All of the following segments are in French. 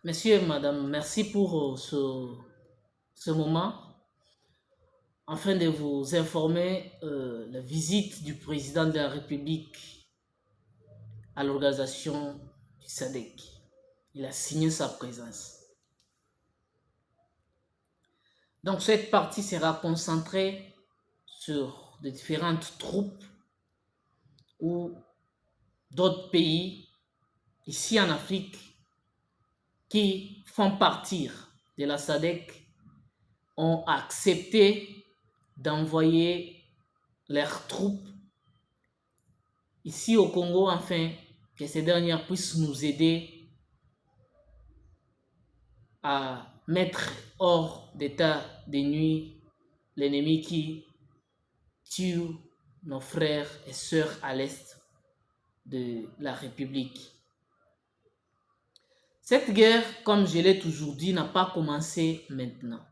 Monsieur et madame, merci pour ce moment afin de vous informer la visite du président de la République à l'organisation du SADC. Il a signé sa présence. Donc cette partie sera concentrée sur les différentes troupes ou d'autres pays ici en Afrique qui font partir de la SADC ont accepté d'envoyer leurs troupes ici au Congo afin que ces dernières puissent nous aider à mettre hors d'état de nuit l'ennemi qui tue nos frères et sœurs à l'est de la République. Cette guerre, comme je l'ai toujours dit, n'a pas commencé maintenant.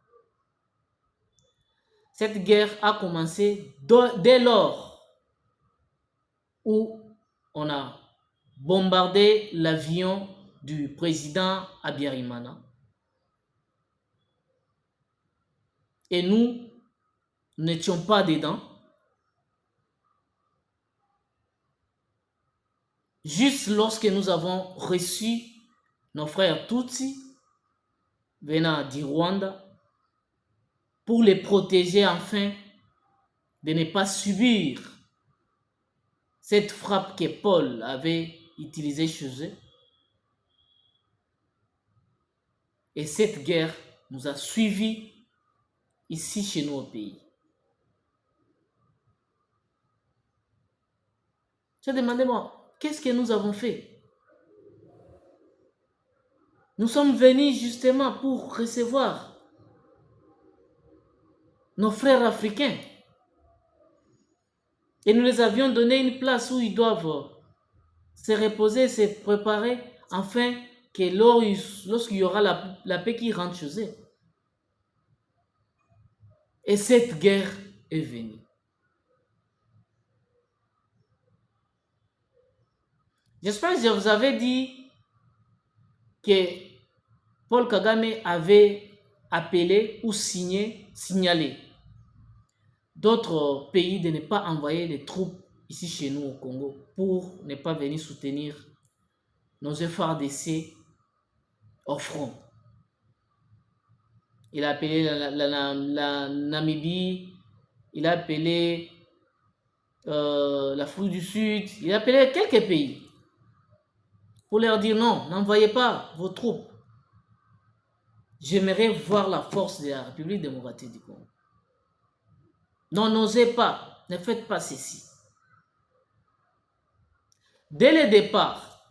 Cette guerre a commencé dès lors où on a bombardé l'avion du président Abiyarimana. Et nous n'étions pas dedans. Juste lorsque nous avons reçu nos frères Tutsi venant du Rwanda pour les protéger afin de ne pas subir cette frappe que Paul avait utilisée chez eux. Et cette guerre nous a suivis ici chez nous au pays. Je demandais moi, qu'est-ce que nous avons fait? Nous sommes venus justement pour recevoir nos frères africains. Et nous les avions donné une place où ils doivent se reposer, se préparer, afin que lorsqu'il y aura la paix qui rentre chez eux. Et cette guerre est venue. J'espère que je vous avais dit que Paul Kagame avait appelé ou signalé d'autres pays de ne pas envoyer les troupes ici chez nous au Congo pour ne pas venir soutenir nos efforts d'essai au front. Il a appelé la Namibie, il a appelé l'Afrique du Sud, il a appelé quelques pays pour leur dire non, n'envoyez pas vos troupes. J'aimerais voir la force de la République démocratique du Congo. Non, n'osez pas, ne faites pas ceci. Dès le départ,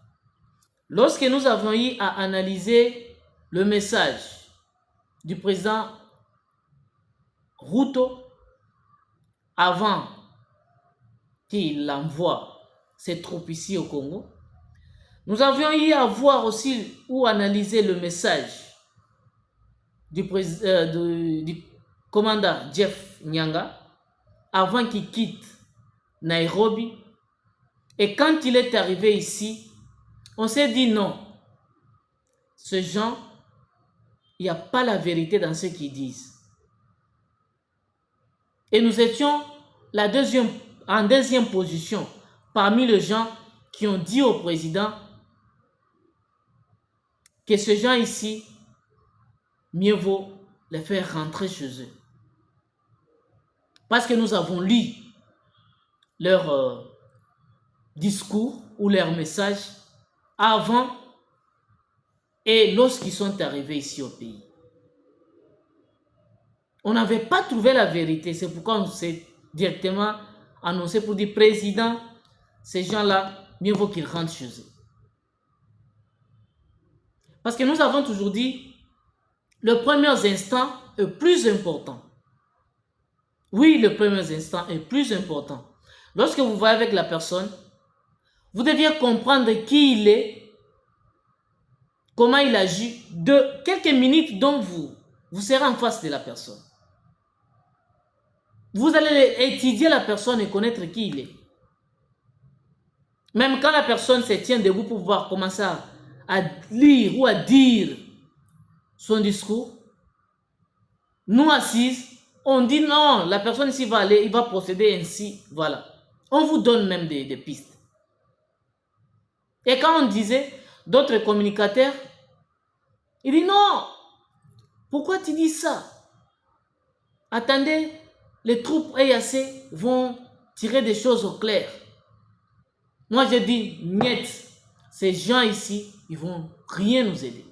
lorsque nous avons eu à analyser le message du président Ruto avant qu'il envoie ses troupes ici au Congo, nous avions eu à voir aussi ou analyser le message du commandant Jeff Nyanga avant qu'il quitte Nairobi. Et quand il est arrivé ici, on s'est dit non, ces gens, il n'y a pas la vérité dans ce qu'ils disent. Et nous étions en deuxième position parmi les gens qui ont dit au président que ces gens ici, mieux vaut les faire rentrer chez eux. Parce que nous avons lu leur discours ou leur message avant et lorsqu'ils sont arrivés ici au pays. On n'avait pas trouvé la vérité, c'est pourquoi on s'est directement annoncé pour dire président, ces gens-là, mieux vaut qu'ils rentrent chez eux. Parce que nous avons toujours dit, le premier instant est plus important. Oui, le premier instant est plus important. Lorsque vous voyez avec la personne, vous deviez comprendre qui il est, comment il agit, de quelques minutes dont vous serez en face de la personne. Vous allez étudier la personne et connaître qui il est. Même quand la personne se tient debout pour pouvoir commencer à lire ou à dire son discours. Nous assises, on dit non, la personne ici va aller, il va procéder ainsi, voilà. On vous donne même des pistes. Et quand on disait, d'autres communicateurs, il dit non, pourquoi tu dis ça? Attendez, les troupes EAC vont tirer des choses au clair. Moi je dis, niet, ces gens ici, ils vont rien nous aider.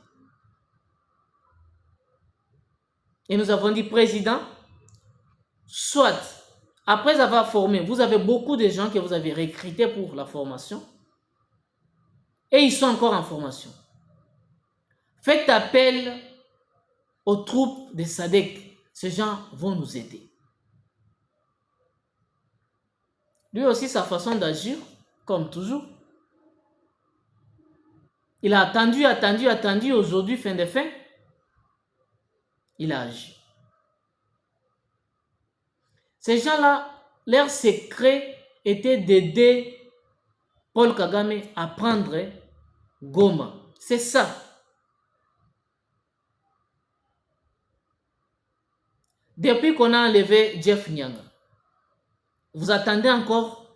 Et nous avons dit, président, soit, après avoir formé, vous avez beaucoup de gens que vous avez recrutés pour la formation, et ils sont encore en formation. Faites appel aux troupes de SADC. Ces gens vont nous aider. Lui aussi, sa façon d'agir, comme toujours. Il a attendu, aujourd'hui, fin de fin. Il a agi. Ces gens-là, leur secret était d'aider Paul Kagame à prendre Goma. C'est ça. Depuis qu'on a enlevé Jeff Nyanga, vous attendez encore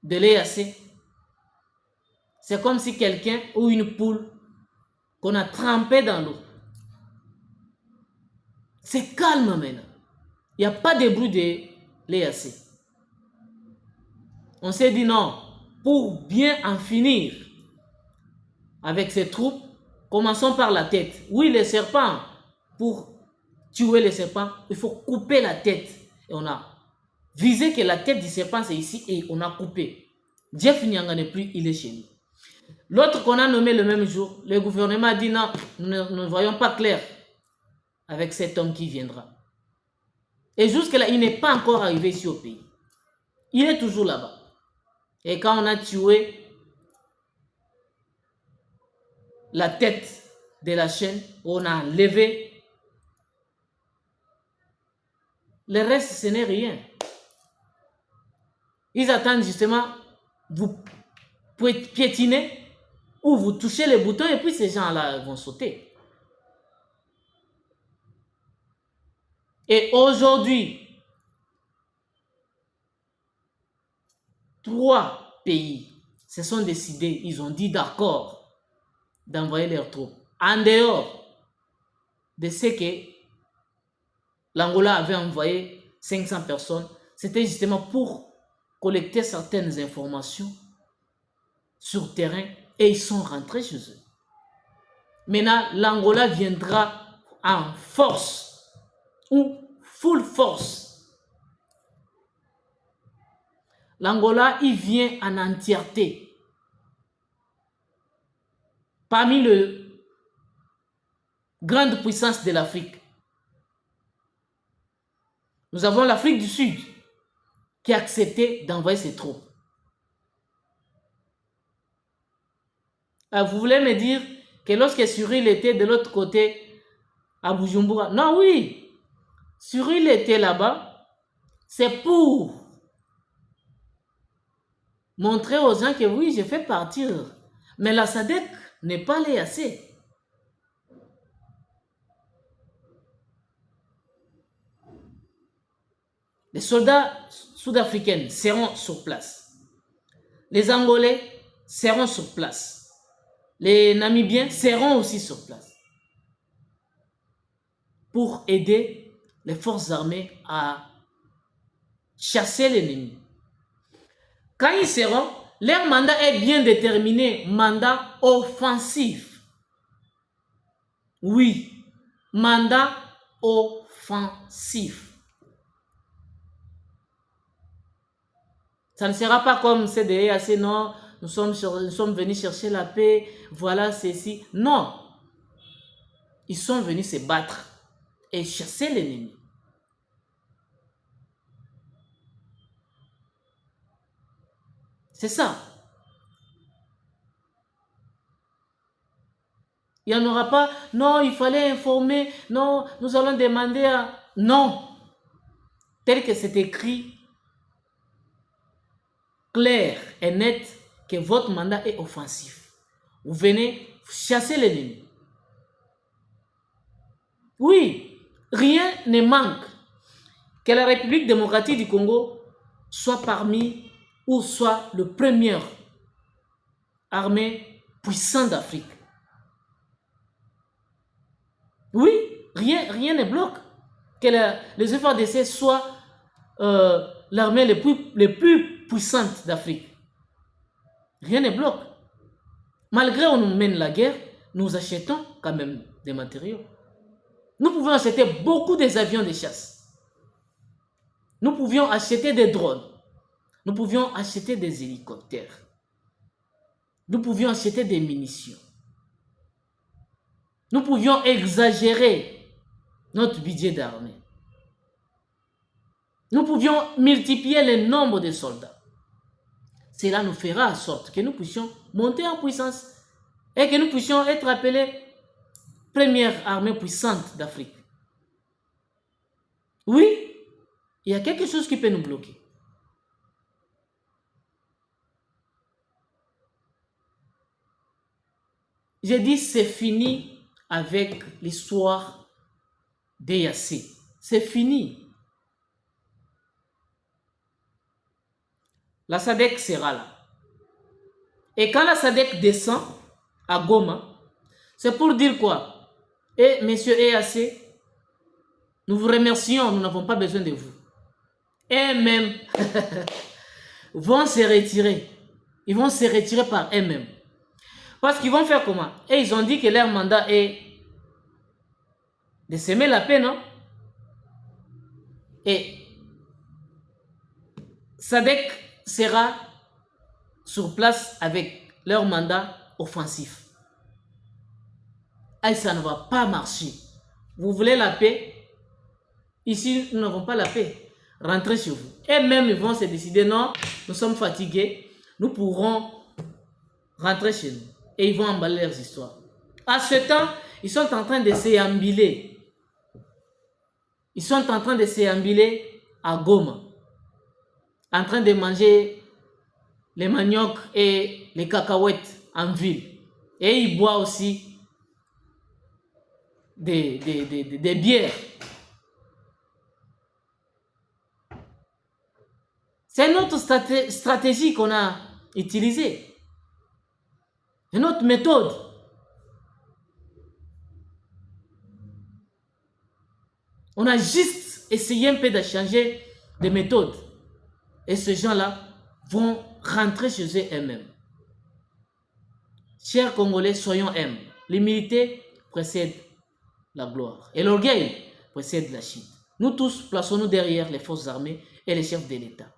de l'EAC. C'est comme si quelqu'un ou une poule qu'on a trempé dans l'eau. C'est calme maintenant. Il n'y a pas de bruit de l'EAC. On s'est dit non, pour bien en finir avec ces troupes, commençons par la tête. Oui, les serpents, pour tuer les serpents, il faut couper la tête. Et on a visé que la tête du serpent c'est ici et on a coupé. Jeff Nyanga n'est plus, il est chez nous. L'autre qu'on a nommé le même jour, le gouvernement a dit non, nous ne voyons pas clair avec cet homme qui viendra. Et jusque-là, il n'est pas encore arrivé ici au pays. Il est toujours là-bas. Et quand on a tué la tête de la chaîne, on a enlevé, le reste, ce n'est rien. Ils attendent justement, vous piétiner ou vous touchez les boutons et puis ces gens-là vont sauter. Et aujourd'hui, 3 pays se sont décidés, ils ont dit d'accord d'envoyer leurs troupes. En dehors de ce que l'Angola avait envoyé 500 personnes, c'était justement pour collecter certaines informations sur terrain et ils sont rentrés chez eux. Maintenant, l'Angola viendra en force ou full force. L'Angola, il vient en entièreté. Parmi les grandes puissances de l'Afrique, nous avons l'Afrique du Sud qui a accepté d'envoyer ses troupes. Alors, vous voulez me dire que lorsque Cyril était de l'autre côté, à Bujumbura, non, oui, Cyril était là-bas, c'est pour montrer aux gens que oui, je fais partir. Mais la SADC n'est pas l'EAC. Les soldats sud-africains seront sur place. Les Angolais seront sur place. Les Namibiens seront aussi sur place. Pour aider les forces armées à chasser l'ennemi. Quand ils seront, leur mandat est bien déterminé, mandat offensif. Oui, mandat offensif. Ça ne sera pas comme CDAC, non, nous sommes venus chercher la paix, voilà ceci. Non, ils sont venus se battre et chasser l'ennemi. C'est ça. Il n'y en aura pas, non, il fallait informer, non, nous allons demander à... Non, tel que c'est écrit, clair et net, que votre mandat est offensif. Vous venez chasser l'ennemi. Oui, rien ne manque que la République démocratique du Congo soit parmi ou soit le premier armée puissante d'Afrique. Oui, rien ne bloque que les FARDC soient l'armée les plus puissantes d'Afrique. Rien ne bloque. Malgré qu'on nous mène la guerre, nous achetons quand même des matériaux. Nous pouvions acheter beaucoup des avions de chasse. Nous pouvions acheter des drones. Nous pouvions acheter des hélicoptères. Nous pouvions acheter des munitions. Nous pouvions exagérer notre budget d'armée. Nous pouvions multiplier le nombre de soldats. Cela nous fera en sorte que nous puissions monter en puissance et que nous puissions être appelés première armée puissante d'Afrique. Oui, il y a quelque chose qui peut nous bloquer. J'ai dit c'est fini avec l'histoire d'EAC. C'est fini. La SADC sera là. Et quand la SADC descend à Goma, c'est pour dire quoi? Et messieurs EAC, nous vous remercions, nous n'avons pas besoin de vous. Et même vont se retirer. Ils vont se retirer par eux-mêmes. Parce qu'ils vont faire comment? Et ils ont dit que leur mandat est de semer la paix, non? Et SADC sera sur place avec leur mandat offensif. Et ça ne va pas marcher. Vous voulez la paix? Ici, nous n'avons pas la paix. Rentrez chez vous. Et même ils vont se décider, non, nous sommes fatigués, nous pourrons rentrer chez nous. Et ils vont emballer leurs histoires. À ce temps, ils sont en train de s'éambuler. Ils sont en train de s'éambuler à Goma. En train de manger les maniocs et les cacahuètes en ville. Et ils boivent aussi des bières. C'est notre stratégie qu'on a utilisée. C'est notre méthode. On a juste essayé un peu de changer de méthode. Et ces gens-là vont rentrer chez eux-mêmes. Chers Congolais, soyons humbles. L'humilité précède la gloire. Et l'orgueil précède la chute. Nous tous, plaçons-nous derrière les forces armées et les chefs de l'État.